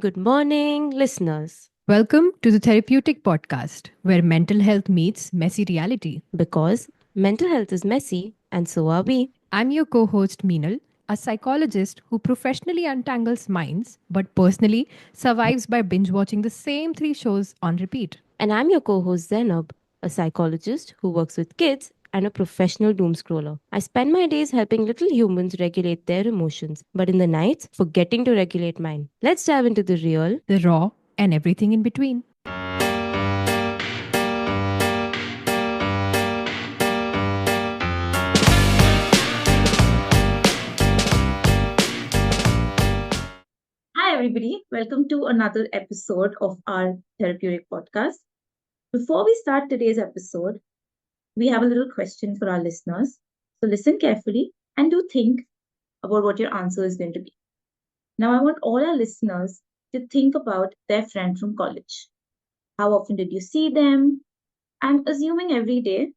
Good morning, listeners. Welcome to the Therapeutic Podcast, where mental health meets messy reality. Because mental health is messy, and so are we. I'm your co host, Meenal, a psychologist who professionally untangles minds but personally survives by binge watching the same three shows on repeat. And I'm your co host, Zainab, a psychologist who works with kids and a professional doom scroller. I spend my days helping little humans regulate their emotions, but in the nights, forgetting to regulate mine. Let's dive into the real. The raw and everything in between. Hi, everybody. Welcome to another episode of our therapeutic podcast. Before we start today's episode, we have a little question for our listeners. So listen carefully and do think about what your answer is going to be. Now, I want all our listeners to think about their friend from college. How often did you see them? I'm assuming every day.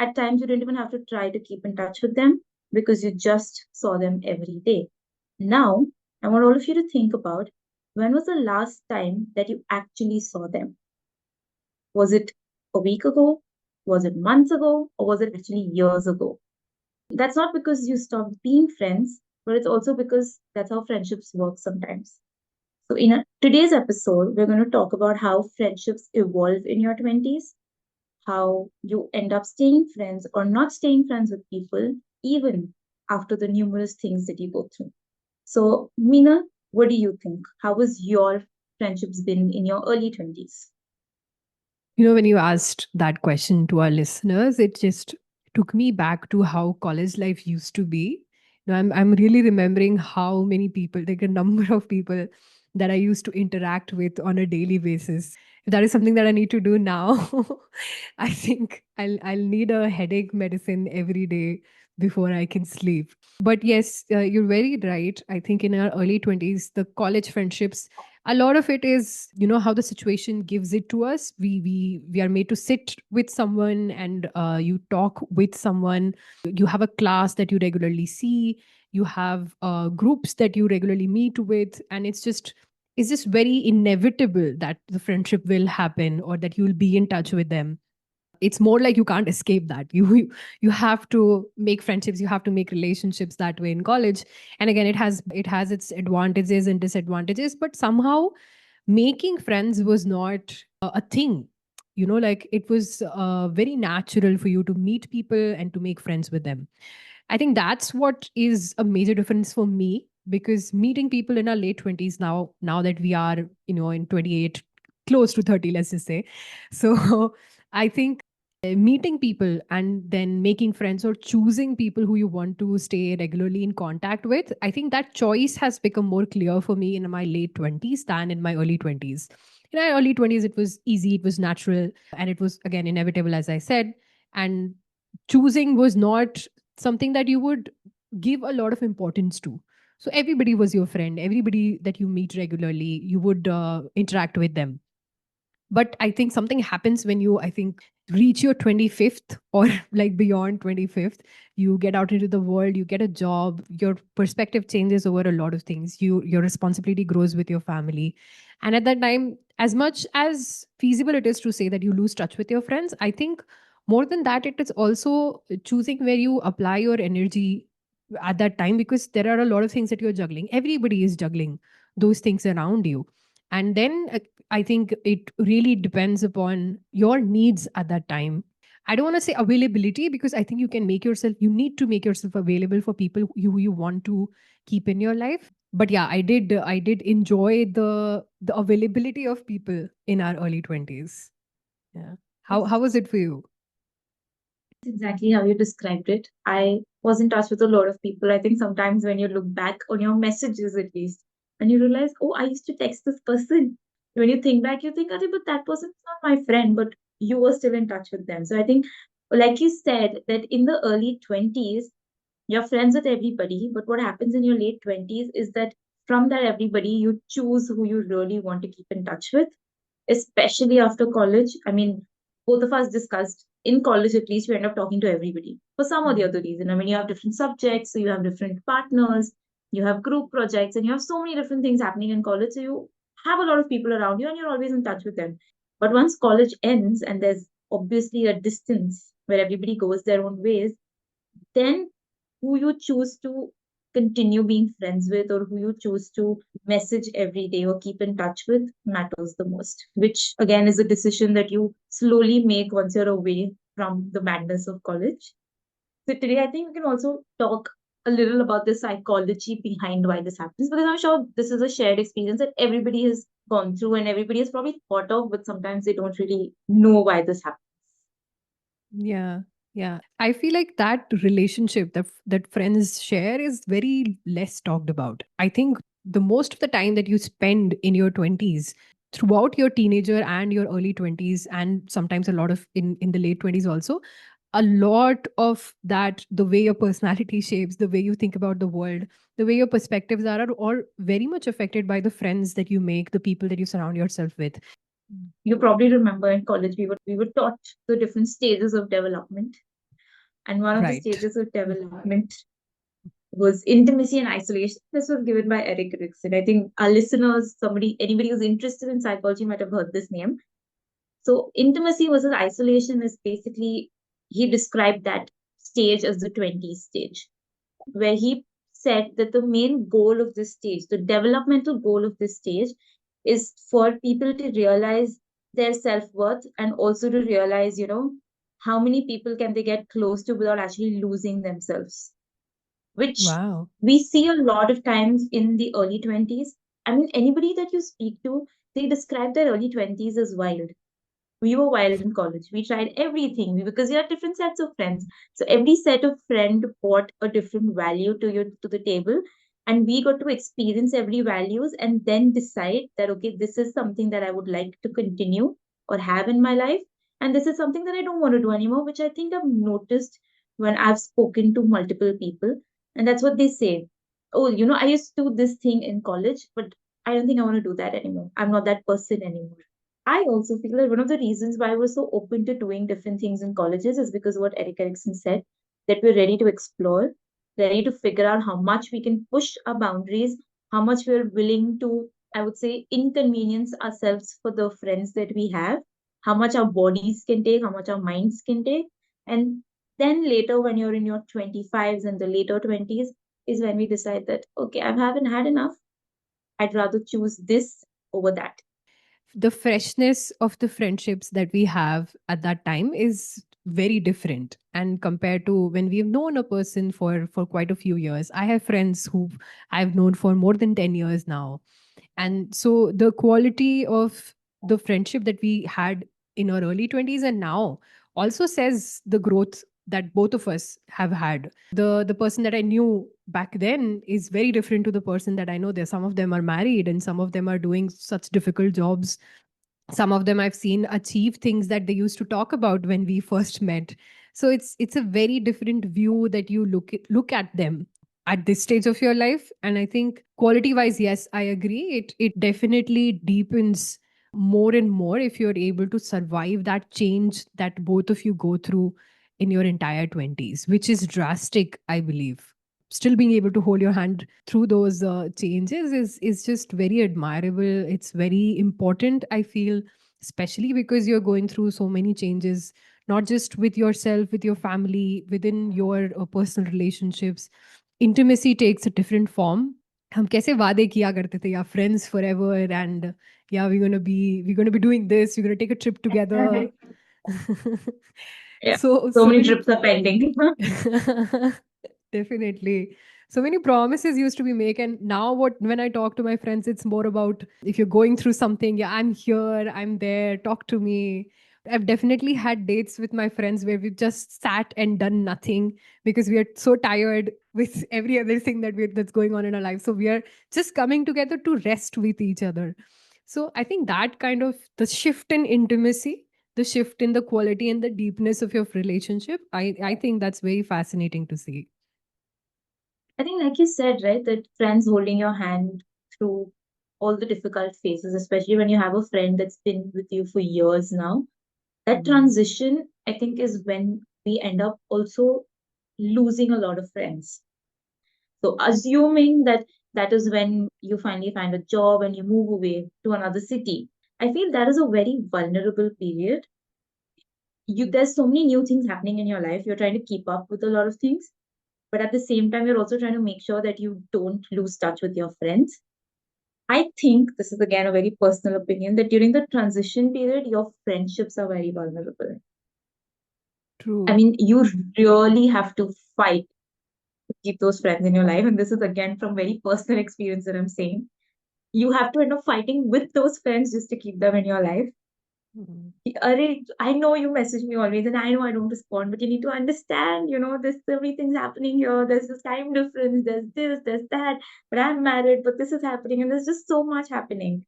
At times, you don't even have to try to keep in touch with them because you just saw them every day. Now, I want all of you to think about when was the last time that you actually saw them? Was it a week ago? Was it months ago? Or was it actually years ago? That's not because you stopped being friends, but it's also because that's how friendships work sometimes. So, in today's episode, we're going to talk about how friendships evolve in your 20s, how you end up staying friends or not staying friends with people, even after the numerous things that you go through. So, Meena, what do you think? How was your friendships been in your early 20s? When you asked that question to our listeners, it just took me back to how college life used to be. I'm really remembering how many people, like a number of people that I used to interact with on a daily basis. If that is something that I need to do now, I think I'll need a headache medicine every day before I can sleep. But yes, you're very right. I think in our early 20s, the college friendships, a lot of it is, how the situation gives it to us. We are made to sit with someone and you talk with someone. You have a class that you regularly see. You have groups that you regularly meet with, and it's just very inevitable that the friendship will happen or that you'll be in touch with them. It's more like you can't escape that. You have to make friendships, you have to make relationships that way in college. And again, it has its advantages and disadvantages, but somehow making friends was not a thing. Like it was very natural for you to meet people and to make friends with them. I think that's what is a major difference for me, because meeting people in our late 20s, now that we are in 28, close to 30, let's just say. So I think meeting people and then making friends or choosing people who you want to stay regularly in contact with, I think that choice has become more clear for me in my late 20s than in my early 20s. In my early 20s, it was easy, it was natural, and it was, again, inevitable, as I said. And choosing was not something that you would give a lot of importance to. So everybody was your friend, everybody that you meet regularly, you would interact with them. But I think something happens when you, I think, reach your 25th or like beyond 25th. You get out into the world, you get a job, your perspective changes over a lot of things. Your responsibility grows with your family. And at that time, as much as feasible it is to say that you lose touch with your friends, I think more than that, it is also choosing where you apply your energy at that time, because there are a lot of things that you're juggling. Everybody is juggling those things around you. And then I think it really depends upon your needs at that time. I don't want to say availability, because I think you need to make yourself available for people who you want to keep in your life. But yeah, I did enjoy the availability of people in our early 20s. Yeah. How was it for you? That's exactly how you described it. I was in touch with a lot of people. I think sometimes when you look back on your messages, at least, and you realize, oh, I used to text this person. When you think back, you think, "Arey, but that person's not my friend, but you were still in touch with them." So I think, like you said, that in the early 20s, you're friends with everybody. But what happens in your late 20s is that from that everybody, you choose who you really want to keep in touch with, especially after college. I mean, both of us discussed in college, at least, you end up talking to everybody for some or the Mm. other reason. I mean, you have different subjects, so you have different partners, you have group projects, and you have so many different things happening in college. So you have a lot of people around you and you're always in touch with them. But once college ends and there's obviously a distance where everybody goes their own ways, then who you choose to continue being friends with or who you choose to message every day or keep in touch with matters the most, which again is a decision that you slowly make once you're away from the madness of college. So today I think we can also talk a little about the psychology behind why this happens, because I'm sure this is a shared experience that everybody has gone through and everybody has probably thought of, but sometimes they don't really know why this happens. Yeah. Yeah. I feel like that relationship that friends share is very less talked about. I think the most of the time that you spend in your 20s, throughout your teenager and your early 20s, and sometimes a lot of in the late 20s also, a lot of that, the way your personality shapes, the way you think about the world, the way your perspectives are all very much affected by the friends that you make, the people that you surround yourself with. You probably remember in college we were taught the different stages of development, and one of the Right. stages of development was intimacy and isolation. This was given by Eric Erikson. I think our listeners, anybody who's interested in psychology might have heard this name. So intimacy versus isolation is basically, he described that stage as the 20s stage, where he said that the main goal of this stage, the developmental goal of this stage, is for people to realize their self-worth and also to realize, how many people can they get close to without actually losing themselves, which Wow. we see a lot of times in the early 20s. I mean, anybody that you speak to, they describe their early 20s as wild. We were wild in college. We tried everything because you had different sets of friends. So every set of friend brought a different value to the table, and we got to experience every values and then decide that okay, this is something that I would like to continue or have in my life, and this is something that I don't want to do anymore. Which I think I've noticed when I've spoken to multiple people, and that's what they say. Oh, I used to do this thing in college, but I don't think I want to do that anymore. I'm not that person anymore. I also feel that one of the reasons why we're so open to doing different things in colleges is because of what Eric Erickson said, that we're ready to explore, ready to figure out how much we can push our boundaries, how much we're willing to, I would say, inconvenience ourselves for the friends that we have, how much our bodies can take, how much our minds can take. And then later, when you're in your 25s and the later 20s, is when we decide that, okay, I haven't had enough. I'd rather choose this over that. The freshness of the friendships that we have at that time is very different, and compared to when we've known a person for quite a few years. I have friends who I've known for more than 10 years now, and so the quality of the friendship that we had in our early 20s and now also says the growth that both of us have had. The person that I knew back then is very different to the person that I know. There, some of them are married and some of them are doing such difficult jobs. Some of them I've seen achieve things that they used to talk about when we first met. So it's a very different view that you look at them at this stage of your life. And I think quality wise, yes, I agree, it definitely deepens more and more if you're able to survive that change that both of you go through in your entire 20s, which is drastic, I believe. Still being able to hold your hand through those changes is just very admirable. It's very important, I feel, especially because you're going through so many changes, not just with yourself, with your family, within your personal relationships. Intimacy takes a different form. हम कैसे वादे किया करते थे, या friends forever, and yeah, we're gonna be doing this, we're gonna take a trip together. Yeah. so So so many many trips are pending. Definitely. So many promises used to be made. And now what when I talk to my friends, it's more about if you're going through something, yeah, I'm here, I'm there, talk to me. I've definitely had dates with my friends where we've just sat and done nothing because we are so tired with every other thing that's going on in our life. So we are just coming together to rest with each other. So I think that kind of the shift in intimacy, the shift in the quality and the deepness of your relationship, I think that's very fascinating to see. I think, like you said, right, that friends holding your hand through all the difficult phases, especially when you have a friend that's been with you for years now, that transition, I think, is when we end up also losing a lot of friends. So, assuming that that is when you finally find a job and you move away to another city. I feel that is a very vulnerable period. There's so many new things happening in your life. You're trying to keep up with a lot of things, but at the same time, you're also trying to make sure that you don't lose touch with your friends. I think this is again a very personal opinion that during the transition period, your friendships are very vulnerable. True. I mean, you really have to fight to keep those friends in your life. And this is again from very personal experience that I'm saying. You have to end up fighting with those friends just to keep them in your life. Mm. I know you message me always, and I know I don't respond, but you need to understand, this everything's happening here. There's this time difference, there's this, there's that, but I'm married, but this is happening, and there's just so much happening.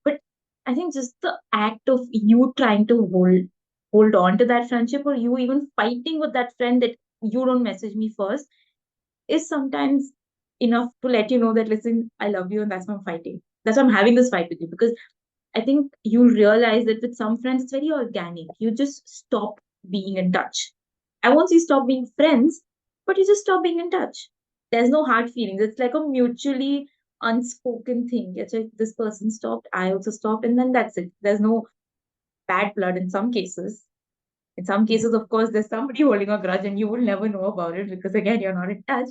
But I think just the act of you trying to hold on to that friendship, or you even fighting with that friend that you don't message me first, is sometimes enough to let you know that, listen, I love you, and that's why I'm fighting. That's why I'm having this fight with you, because I think you'll realize that with some friends, it's very organic. You just stop being in touch. I won't say stop being friends, but you just stop being in touch. There's no hard feelings. It's like a mutually unspoken thing. It's like this person stopped, I also stopped, and then that's it. There's no bad blood in some cases. In some cases, of course, there's somebody holding a grudge and you will never know about it because, again, you're not in touch.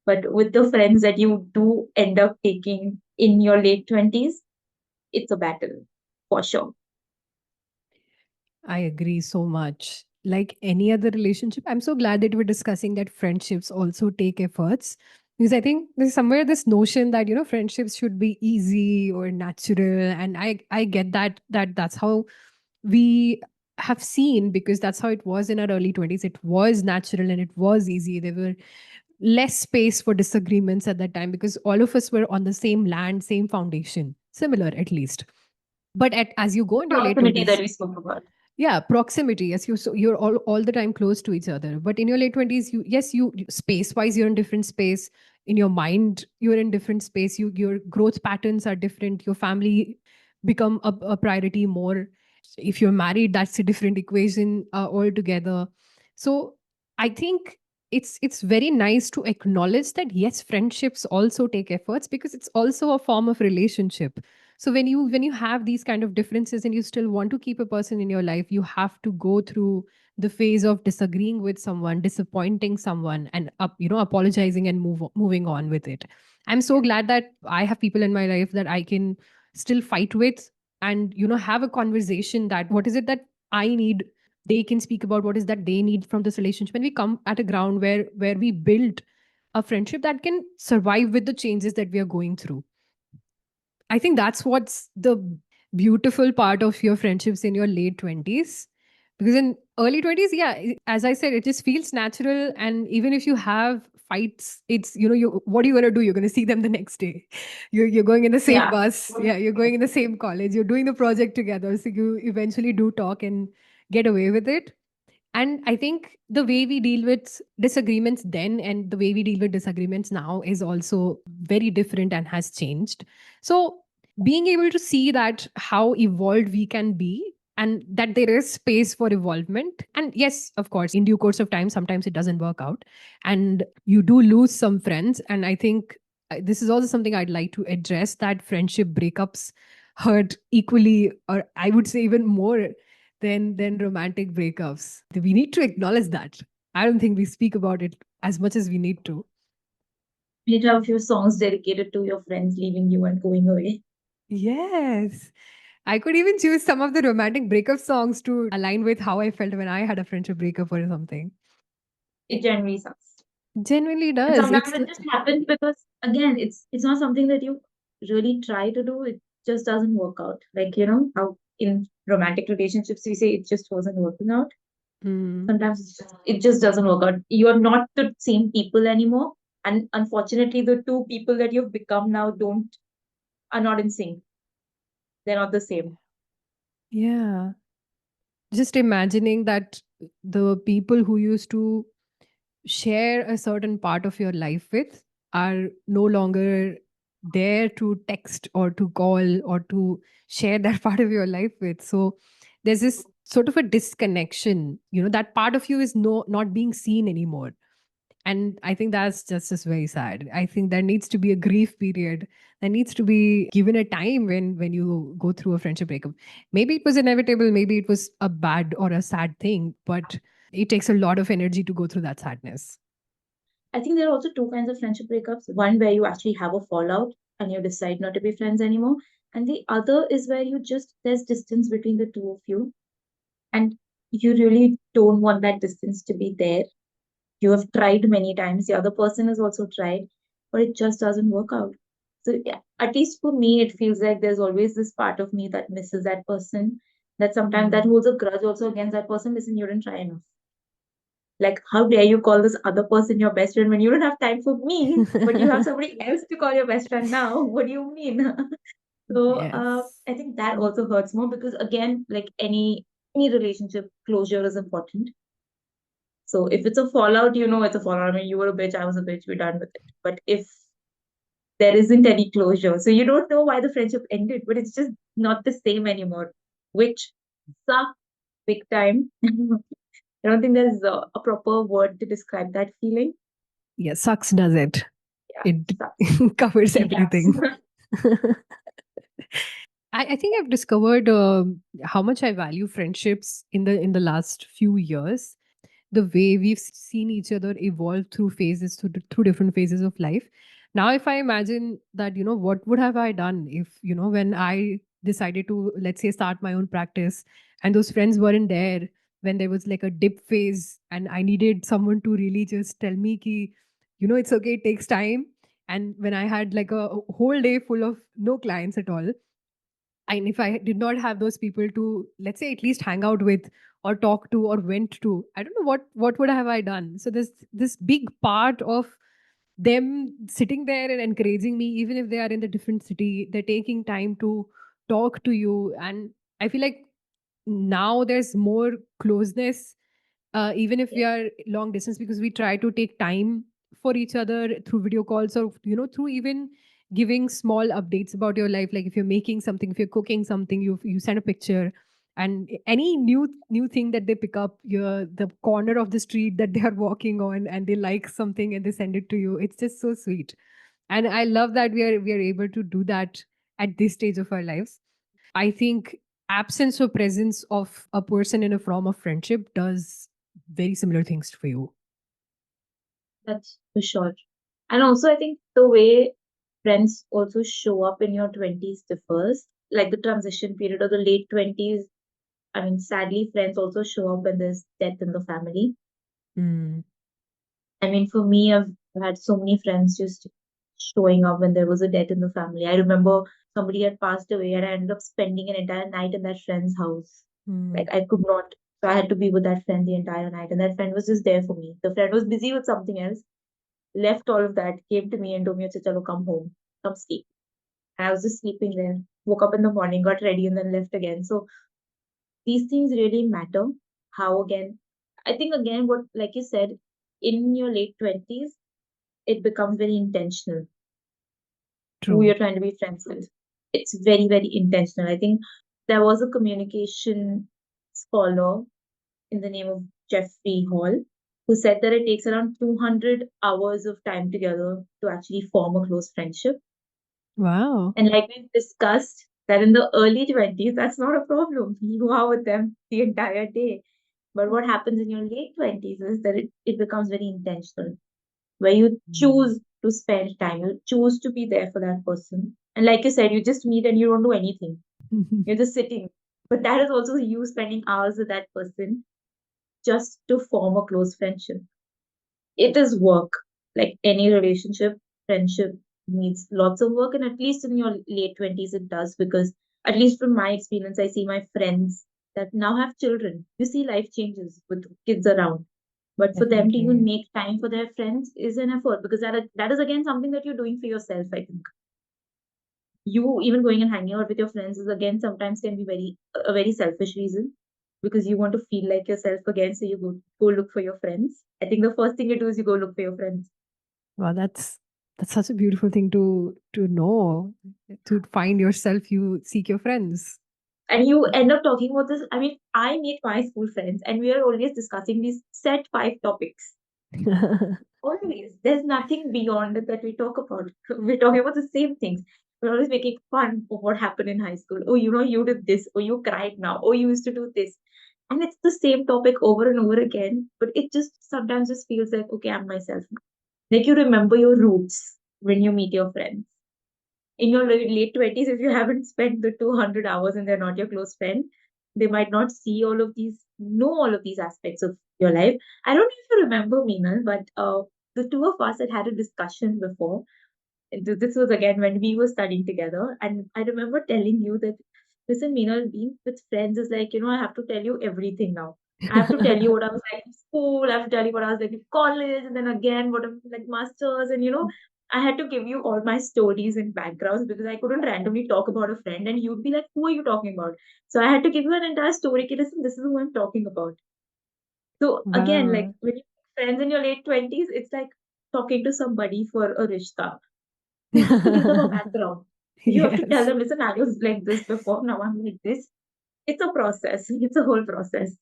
But with the friends that you do end up taking in your late 20s, it's a battle for sure. I agree so much. Like any other relationship, I'm so glad that we're discussing that friendships also take efforts. Because I think there's somewhere this notion that, friendships should be easy or natural. And I get that's how we have seen, because that's how it was in our early 20s. It was natural and it was easy. There were less space for disagreements at that time because all of us were on the same land, same foundation, similar at least. But as you go into your late Proximity that 20s, we spoke about. yeah, proximity. Yes, you're all the time close to each other. But in your late 20s, you space wise you're in different space. In your mind, you're in different space. Your growth patterns are different. Your family become a priority more. If you're married, that's a different equation altogether. So I think it's very nice to acknowledge that yes, friendships also take efforts because it's also a form of relationship. So when you have these kind of differences and you still want to keep a person in your life, you have to go through the phase of disagreeing with someone, disappointing someone, and apologizing and moving on with it. I'm so glad that I have people in my life that I can still fight with, and have a conversation that what is it that I need, they can speak about what is that they need from this relationship, and we come at a ground where we build a friendship that can survive with the changes that we are going through. I think that's what's the beautiful part of your friendships in your late 20s. Because in early 20s, yeah, as I said, it just feels natural. And even if you have fights, it's, what are you going to do? You're going to see them the next day. You're going in the same Yeah. bus. Yeah, you're going in the same college. You're doing the project together. So you eventually do talk and get away with it. And I think the way we deal with disagreements then and the way we deal with disagreements now is also very different and has changed. So being able to see that how evolved we can be and that there is space for evolvement, and yes, of course, in due course of time sometimes it doesn't work out and you do lose some friends. And I think this is also something I'd like to address, that friendship breakups hurt equally, or I would say even more than romantic breakups. We need to acknowledge that. I don't think we speak about it as much as we need to. You need to have a few songs dedicated to your friends leaving you and going away. Yes. I could even choose some of the romantic breakup songs to align with how I felt when I had a friendship breakup or something. It generally sucks. Genuinely And does. sometimes it just happens because, again, it's not something that you really try to do. It just doesn't work out. Like, how in romantic relationships we say it just wasn't working out. Mm. Sometimes it just doesn't work out. You're not the same people anymore. And unfortunately, the two people that you've become now are not in sync. They're not the same. Yeah. Just imagining that the people who used to share a certain part of your life with are no longer there to text or to call or to share that part of your life with. So there's this sort of a disconnection, that part of you is not being seen anymore. And I think that's just very sad. I think there needs to be a grief period. There needs to be given a time when you go through a friendship breakup. Maybe it was inevitable, maybe it was a bad or a sad thing, but it takes a lot of energy to go through that sadness. I think there are also two kinds of friendship breakups. One where you actually have a fallout and you decide not to be friends anymore. And the other is where there's distance between the two of you. And you really don't want that distance to be there. You have tried many times, the other person has also tried, but it just doesn't work out. So, yeah, at least for me, it feels like there's always this part of me that misses that person, that sometimes that holds a grudge also against that person. Listen, you didn't try enough. Like, how dare you call this other person your best friend when you don't have time for me, but you have somebody else to call your best friend now? What do you mean? So, Yes. I think that also hurts more because, again, like any relationship, closure is important. So if it's a fallout, you know it's a fallout. I mean, you were a bitch, I was a bitch, we're done with it. But if there isn't any closure, so you don't know why the friendship ended, but it's just not the same anymore, which sucks big time. I don't think there's a proper word to describe that feeling. Yeah, sucks does it. Yeah, It sucks. covers In caps. everything. I think I've discovered how much I value friendships in the last few years. The way we've seen each other evolve through phases, through different phases of life. Now, if I imagine that, what would have I done if, when I decided to, let's say, start my own practice, and those friends weren't there when there was like a dip phase, and I needed someone to really just tell me ki, it's okay, it takes time. And when I had like a whole day full of no clients at all, and if I did not have those people to, let's say, at least hang out with or talk to or vent to, I don't know what would have I done. So there's this big part of them sitting there and encouraging me, even if they are in the different city, they're taking time to talk to you. And I feel like now there's more closeness, even if we Yeah, are long distance, because we try to take time for each other through video calls, or through even giving small updates about your life. Like if you're making something, if you're cooking something, you send a picture. And any new thing that they pick up, the corner of the street that they are walking on, and they like something and they send it to you, it's just so sweet. And I love that we are able to do that at this stage of our lives. I think absence or presence of a person in a form of friendship does very similar things for you. that's for sure. And also, I think the way friends also show up in your 20s differs, like the transition period or the late 20s. I mean, sadly, friends also show up when there's death in the family. Mm. I mean, for me, I've had so many friends just showing up when there was a death in the family. I remember somebody had passed away, and I ended up spending an entire night in that friend's house. Mm. Like, I could not, so I had to be with that friend the entire night, and that friend was just there for me. The friend was busy with something else, left all of that, came to me and told me, "Acha, chalo, come home, come sleep." And I was just sleeping there, woke up in the morning, got ready, and then left again. So these things really matter. How, again, I think, again, what, like you said, in your late 20s, it becomes very intentional who True. you're trying to be friends with. It's very, very intentional. I think there was a communication scholar in the name of Jeffrey Hall who said that it takes around 200 hours of time together to actually form a close friendship. Wow. And like we've discussed, that in the early 20s, that's not a problem. You are with them the entire day. But what happens in your late 20s is that it becomes very intentional, where you Mm. choose to spend time, you choose to be there for that person. And like you said, you just meet and you don't do anything. You're just sitting. But that is also you spending hours with that person just to form a close friendship. It is work. Like any relationship, friendship needs lots of work. And at least in your late 20s, it does. Because, at least from my experience, I see my friends that now have children. You see, life changes with kids around. But for them to even Definitely. make time for their friends is an effort, because that is again something that you're doing for yourself, I think. You even going and hanging out with your friends is again sometimes can be a very selfish reason, because you want to feel like yourself again, so you go look for your friends. I think the first thing you do is you go look for your friends. Wow, that's such a beautiful thing to know. To find yourself, you seek your friends. And you end up talking about this. I mean, I meet my school friends and we are always discussing these set 5 topics. Always. There's nothing beyond it that we talk about. We're talking about the same things. We're always making fun of what happened in high school. Oh, you did this. Oh, you cried now. Oh, you used to do this. And it's the same topic over and over again. But it just sometimes just feels like, okay, I'm myself now. Like you remember your roots when you meet your friends. In your late 20s, if you haven't spent the 200 hours and they're not your close friend, they might not see all of these, know all of these aspects of your life. I don't know if you remember, Meenal, but the two of us had a discussion before. This was again when we were studying together. And I remember telling you that, listen, Meenal, being with friends is like, I have to tell you everything now. I have to tell you what I was like in school. I have to tell you what I was like in college, and then again what I'm like masters, and I had to give you all my stories and backgrounds because I couldn't randomly talk about a friend and you'd be like, "Who are you talking about?" So I had to give you an entire story. Okay, listen, this is who I'm talking about. So again, like Wow. when you friends in your late 20s, it's like talking to somebody for a rishta. You have to give them a background. You have to tell Yes. them, listen, I was like this before, now I'm like this. It's a process. It's a whole process.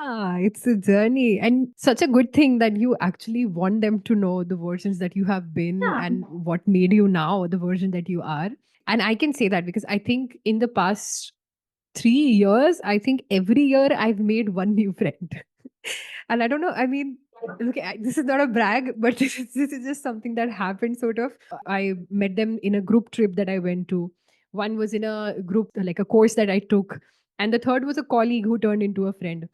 It's a journey, and such a good thing that you actually want them to know the versions that you have been Yeah. and what made you now the version that you are. And I can say that because I think in the past 3 years, I think every year I've made one new friend. And I don't know, I mean, look, this is not a brag, but this is just something that happened sort of. I met them in a group trip that I went to. One was in a group, like a course that I took. And the third was a colleague who turned into a friend.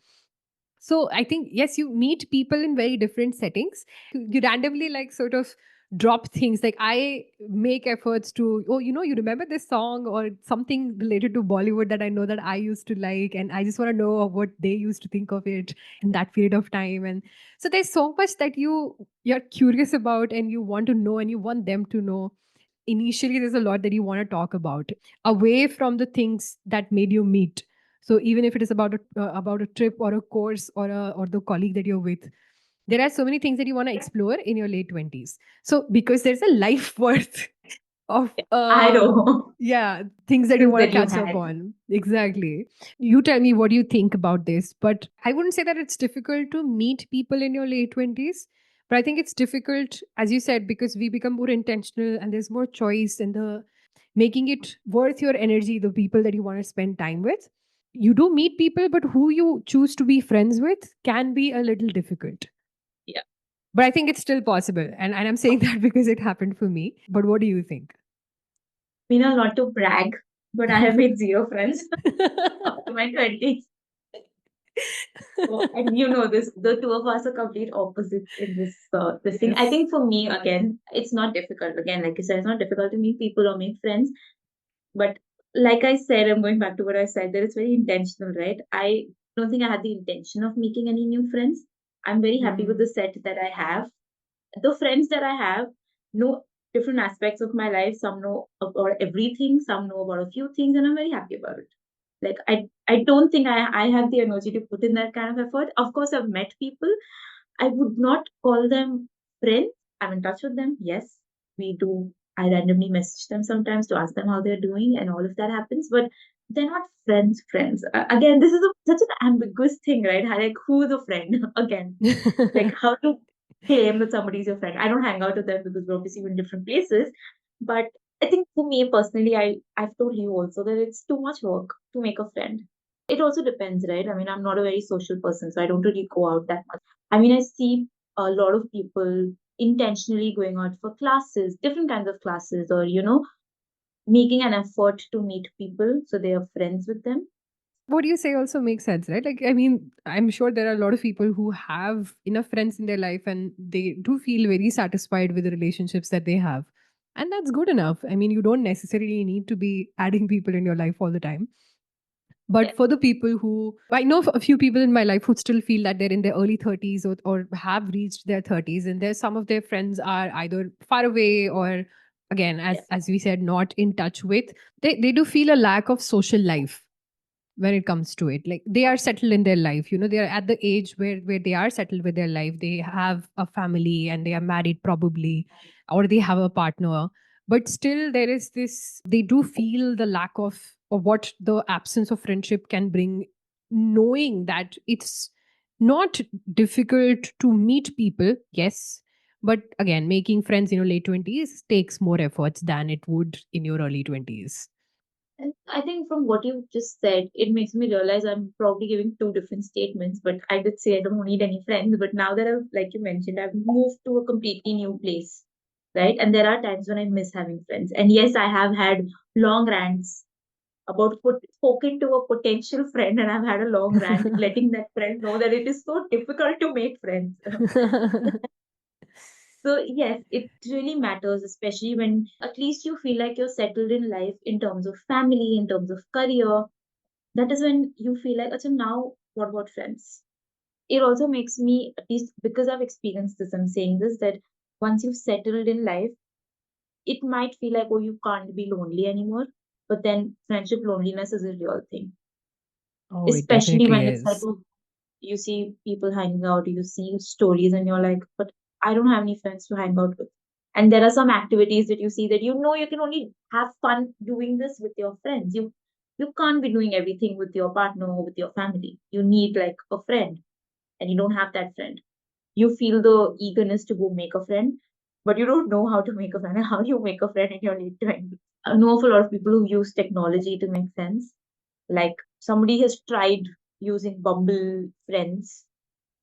So I think, yes, you meet people in very different settings. You randomly like sort of drop things. Like I make efforts to, oh, you remember this song or something related to Bollywood that I know that I used to like. And I just want to know what they used to think of it in that period of time. And so there's so much that you're curious about and you want to know and you want them to know. Initially, there's a lot that you want to talk about away from the things that made you meet. So even if it is about a trip or a course or the colleague that you're with, there are so many things that you want to explore in your late 20s. So because there's a life worth of I know. yeah, things that you Since want to that you catch up had. on. Exactly. You tell me what you think about this, but I wouldn't say that it's difficult to meet people in your late 20s, but I think it's difficult, as you said, because we become more intentional and there's more choice and the making it worth your energy, the people that you want to spend time with. You do meet people, but who you choose to be friends with can be a little difficult. Yeah. But I think it's still possible. And I'm saying that because it happened for me. But what do you think? Not to brag, but I have made zero friends up to my 20s. So, and this, the two of us are complete opposites in this thing. I Yes. think for me, again, it's not difficult. Again, like you said, it's not difficult to meet people or make friends. But like I said, I'm going back to what I said, that it's very intentional, right? I don't think I had the intention of making any new friends. I'm very happy with the Hmm. set that I have. The friends that I have know different aspects of my life. Some know about everything, some know about a few things, and I'm very happy about it. Like I don't think I have the energy to put in that kind of effort. Of course, I've met people. I would not call them friends. I'm in touch with them. Yes, we do. I randomly message them sometimes to ask them how they're doing, and all of that happens. But they're not friends. Friends. Again, this is such an ambiguous thing, right? Like, who's a friend? Again, like how to claim that somebody's your friend. I don't hang out with them because we're obviously in different places. But I think for me personally, I've told you also that it's too much work to make a friend. It also depends, right? I mean, I'm not a very social person, so I don't really go out that much. I mean, I see a lot of people intentionally going out for classes, different kinds of classes, or making an effort to meet people so they are friends with them. What you say also makes sense, right? Like, I mean, I'm sure there are a lot of people who have enough friends in their life and they do feel very satisfied with the relationships that they have. And that's good enough. I mean, you don't necessarily need to be adding people in your life all the time. But Yeah, for the people who, I know a few people in my life who still feel that they're in their early 30s or have reached their 30s, and there's some of their friends are either far away or, again, yeah, as we said, not in touch with, they do feel a lack of social life when it comes to it. Like they are settled in their life, they are at the age where they are settled with their life. They have a family and they are married probably, or they have a partner, but still there is this, they do feel the lack of what the absence of friendship can bring, knowing that it's not difficult to meet people, yes, But again, making friends in your late 20s takes more efforts than it would in your early 20s. And I think from what you just said, it makes me realize I'm probably giving two different statements. But I did say I don't need any friends. But now that I've, like you mentioned, I've moved to a completely new place, right? And there are times when I miss having friends. And yes, I have had long rants about spoken to a potential friend, and I've had a long rant letting that friend know that it is so difficult to make friends. So yes, it really matters, especially when at least you feel like you're settled in life in terms of family, in terms of career. That is when you feel like, okay, now what about friends? It also makes me, at least because I've experienced this, I'm saying this, that once you've settled in life, it might feel like, oh, you can't be lonely anymore. But then friendship loneliness is a real thing, Oh, it especially definitely when it's like, is. oh, you see people hanging out, you see stories, and you're like, but I don't have any friends to hang out with. And there are some activities that you see that you know you can only have fun doing this with your friends. You can't be doing everything with your partner or with your family. You need like a friend, and you don't have that friend. You feel the eagerness to go make a friend, but you don't know how to make a friend. And how do you make a friend in your late 20s? I know of a lot of people who use technology to make friends. Like somebody has tried using Bumble Friends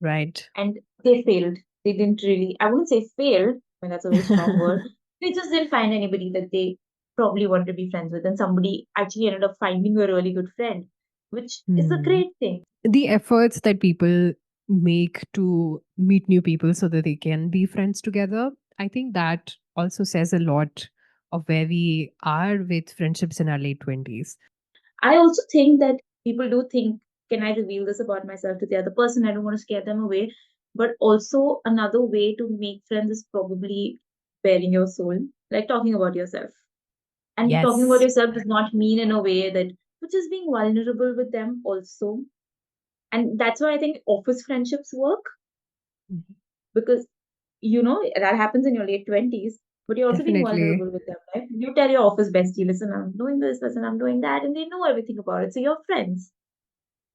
Right. and they failed. They didn't really, I wouldn't say failed, I mean, that's a very strong word. They just didn't find anybody that they probably wanted to be friends with. And somebody actually ended up finding a really good friend, which is a Hmm. great thing. The efforts that people make to meet new people so that they can be friends together, I think that also says a lot of where we are with friendships in our late 20s. I also think that people do think, can I reveal this about myself to the other person? I don't want to scare them away. But also, another way to make friends is probably bearing your soul, like talking about yourself. And talking about Yes. yourself does not mean in a way that, which is being vulnerable with them also. And that's why I think office friendships work, Mhm. because that happens in your late 20s, but you're also being Definitely. vulnerable with them, right? You tell your office bestie, listen, I'm doing this, listen, I'm doing that, and they know everything about it. So you're friends.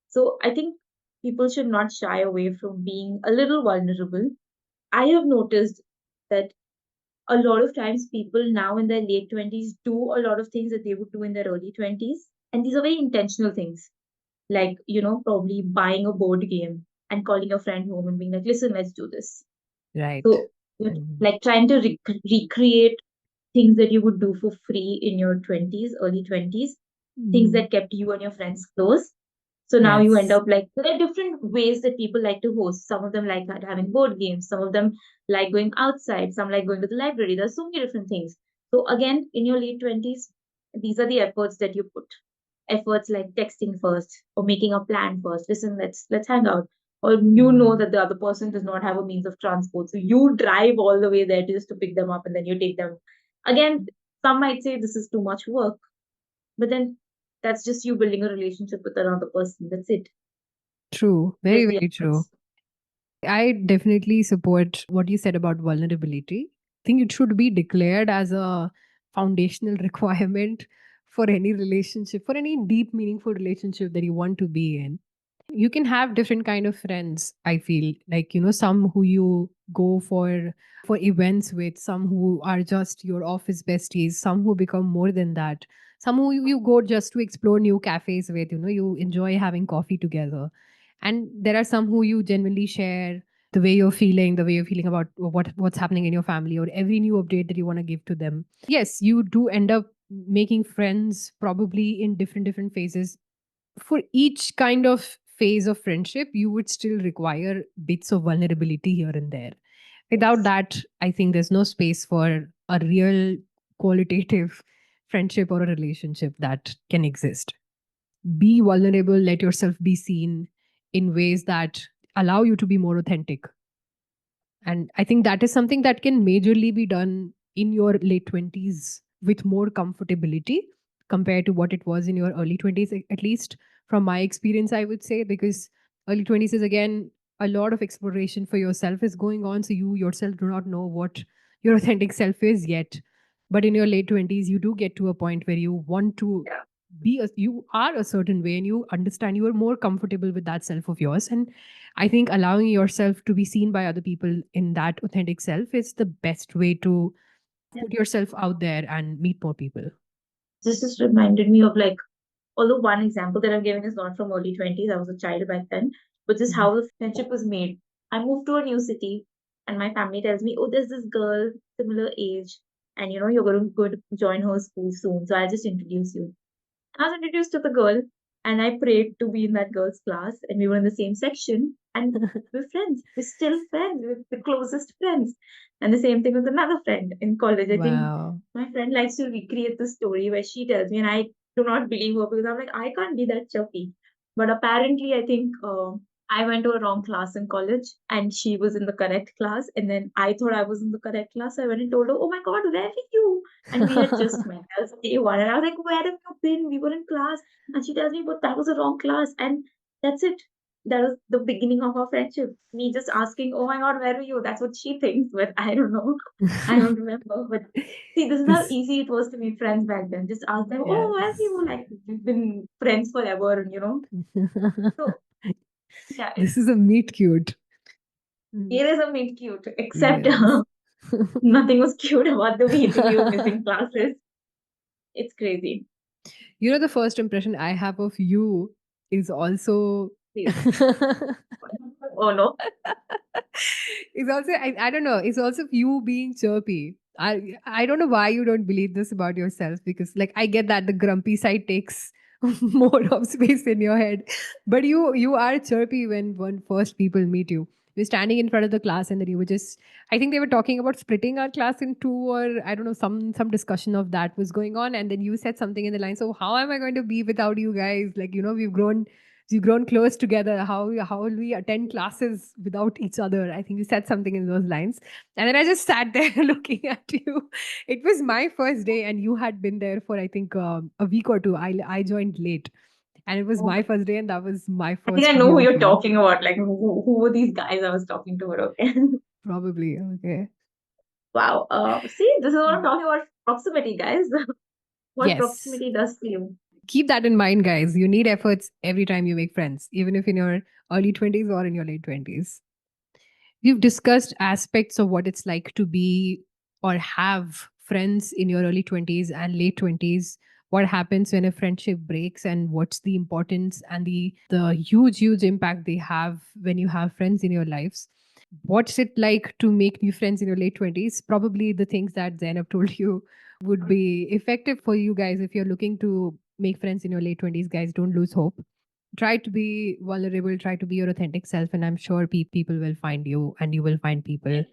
So I think people should not shy away from being a little vulnerable. I have noticed that a lot of times people now in their late 20s do a lot of things that they would do in their early 20s. And these are very intentional things, like, probably buying a board game and calling your friend home and being like, listen, let's do this. Right. So, you're Mhm. like trying to recreate things that you would do for free in your 20s, early 20s, things Mm. that kept you and your friends close. So now you end Yes. up like, there are different ways that people like to host. Some of them like having board games, some of them like going outside, some like going to the library. There's so many different things. So again, in your late 20s, these are the efforts that you put. Efforts like texting first or making a plan first. Listen, let's hang out. Or you know Mm. that the other person does not have a means of transport. So you drive all the way there just to pick them up and then you take them. Again, some might say this is too much work, but then that's just you building a relationship with another person. That's it. True. There's Very, the very true. efforts. I definitely support what you said about vulnerability. I think it should be declared as a foundational requirement for any relationship, for any deep, meaningful relationship that you want to be in. You can have different kind of friends, I feel. Like, some who you go for events with, some who are just your office besties, some who become more than that, some who you go just to explore new cafes with, you enjoy having coffee together. And there are some who you genuinely share the way you're feeling about what's happening in your family, or every new update that you want to give to them. Yes, you do end up making friends probably in different phases. For each kind of phase of friendship, you would still require bits of vulnerability here and there. Without Yes. that, I think there's no space for a real qualitative friendship or a relationship that can exist. Be vulnerable, let yourself be seen in ways that allow you to be more authentic. And I think that is something that can majorly be done in your late 20s with more comfortability compared to what it was in your early 20s, at least from my experience, I would say, because early 20s is again a lot of exploration for yourself is going on. So you yourself do not know what your authentic self is yet. But in your late 20s, you do get to a point where you want to Yeah. you are a certain way and you understand you are more comfortable with that self of yours. And I think allowing yourself to be seen by other people in that authentic self is the best way to Yeah. put yourself out there and meet more people. This just reminded me of like, although one example that I'm giving is not from early 20s, I was a child back then, but this is how the friendship was made. I moved to a new city, and my family tells me, oh, there's this girl similar age, and you're going to join her school soon, so I'll just introduce you. I was introduced to the girl, and I prayed to be in that girl's class, and we were in the same section, and we're friends. We're still friends. We're the closest friends. And the same thing with another friend in college. I think Wow. my friend likes to recreate the story where she tells me, and I do not believe her because I'm like, I can't be that chirpy. But apparently, I think I went to a wrong class in college, and she was in the correct class. And then I thought I was in the correct class. So I went and told her, oh my God, where are you? And we had just met. That was day one. And I was like, where have you been? We were in class. And she tells me, but that was a wrong class. And that's it. That was the beginning of our friendship. Me just asking, oh my God, where are you? That's what she thinks, but I don't know. I don't remember. But see, this is how This, easy it was to meet friends back then. Just ask them, oh, where are yes. you? Like, we've been friends forever, So, yeah, This is a meet cute. it is a meet cute, except Yes. nothing was cute about the meeting. We were missing classes. It's crazy. You know, the first impression I have of you is also Please. Oh no. it's also I don't know, it's also you being chirpy. I don't know why you don't believe this about yourself, because like I get that the grumpy side takes more of space in your head, but you are chirpy when first people meet you. You're standing in front of the class and then you were just, I think they were talking about splitting our class in two, or I don't know, some discussion of that was going on, and then you said something in the line, so how am I going to be without you guys? Like, we've grown close together. How will we attend classes without each other? I think you said something in those lines. And then I just sat there looking at you. It was my first day, and you had been there for, I think, a week or two. I joined late, and it was Oh my my. first day, and that was my I think I first know who view of you're you. talking about. Like, who were these guys I was talking to? Okay. Probably. Okay. Wow. See, this is what I'm talking about. Proximity, guys. What Yes. proximity does to you. Keep that in mind, guys. You need efforts every time you make friends, even if in your early 20s or in your late 20s. We've discussed aspects of what it's like to be or have friends in your early 20s and late 20s. What happens when a friendship breaks, and what's the importance and the huge impact they have when you have friends in your lives. What's it like to make new friends in your late 20s? Probably the things that Zainab told you would be effective for you guys. If you're looking to make friends in your late 20s, guys, don't lose hope. Try to be vulnerable, try to be your authentic self, and I'm sure people will find you and you will find people.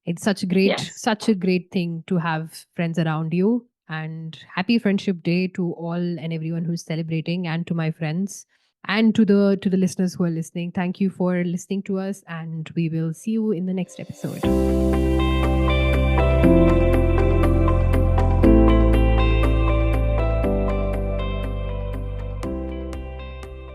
It's Yes. such a great thing to have friends around you. And happy friendship day to all and everyone who's celebrating, and to my friends, and to the listeners who are listening. Thank you for listening to us, and we will see you in the next episode.